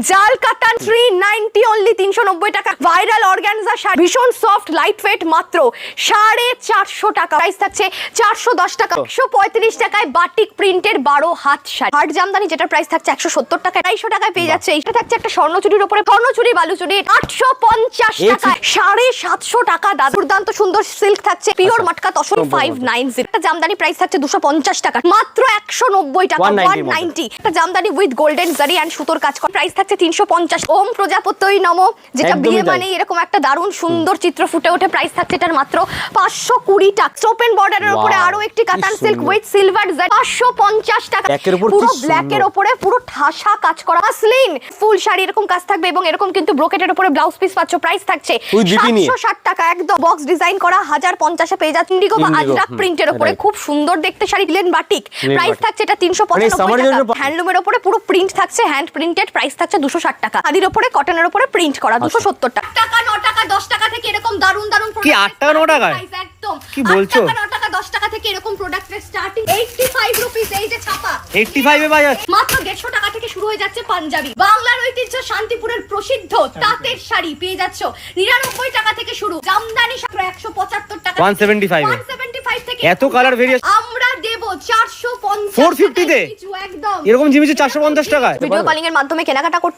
জাল কাতান 390 অনলি 390 টাকা। ভাইরাল অর্গানজা শাড়ি ভীষণ সফট লাইট ওয়েট মাত্র 450 টাকা। প্রাইস থাকছে 410 টাকা। 135 টাকায় বাটিক প্রিন্টের 12 হাত শাড়ি। হাট জামদানি যেটার প্রাইস থাকছে 170 টাকা, 250 টাকায় পেয়ে যাচ্ছে। এটা থাকছে একটা স্বর্ণচুরির উপরে স্বর্ণচুরি বালুচুরি 850 টাকা, 750 টাকা। দুর্দান্ত সুন্দর সিল্ক থাকছে পিওর মটকা তসর 590। একটা জামদানি প্রাইস থাকছে 250 টাকা, মাত্র 190 টাকা 190। একটা জামদানি উইথ গোল্ডেন জারি এন্ড সুতোর কাজ করা, প্রাইস থাকছে 350। ওম প্রজাপতি নম, যেটা বিয়ে মানে এরকম একটা দারুণ সুন্দর চিত্র ফুটে ওঠে। প্রাইস থাকছে এটার মাত্র 520 টাকা। ওপেন বর্ডারের উপরে আরো একটি কাতান সিল্ক উইথ সিলভার জারি 550 টাকা। পুরো ব্ল্যাকের উপরে পুরো ঠাসা কাজ করা মাসলিন ফুল শাড়ি এরকম কাজ থাকবে এবং এরকম কিন্তু ব্রোকেটের উপরে ব্লাউজ পিস পাচ্ছ। প্রাইস থাকছে 760 টাকা। একদম বক্স ডিজাইন করা 1050 এ পেয়ে যাচ্ছে। ইন্ডিগো বা আজরাক প্রিন্টের উপরে খুব সুন্দর দেখতে শাড়ি দিলেন বাটিক। প্রাইস থাকছে এটা 395 টাকা। হ্যান্ডলুমের উপরে পুরো প্রিন্ট থাকছে, হ্যান্ড প্রিন্টেড। প্রাইস থাকছে 260 টাকা। খাদির উপরে কটনের উপরে প্রিন্ট করা 270 টাকা। 9 টাকা 10 টাকা থেকে এরকম দারুন দারুন কি 8 টাকা 9 টাকা একদম কি বলছো? 8 টাকা 9 টাকা 10 টাকা থেকে এরকম প্রোডাক্টের স্টার্টিং 85 রুপিস। এই যে ছাপা 85 এ বাজার মাত্র 150 টাকা থেকে শুরু হয়ে যাচ্ছে পাঞ্জাবি। বাংলার ঐতিহ্য শান্তিপুরের প্রসিদ্ধ তাঁতের শাড়ি পেয়ে যাচ্ছ 99 টাকা থেকে শুরু। জামদানি 175 টাকা 175 থেকে এত কালার ভেরিয়েশন আমরা দেব 450 450 তে একদম এরকম জিনিস 450 টাকা। ভিডিও কলিং এর মাধ্যমে কেনাকাটা করতে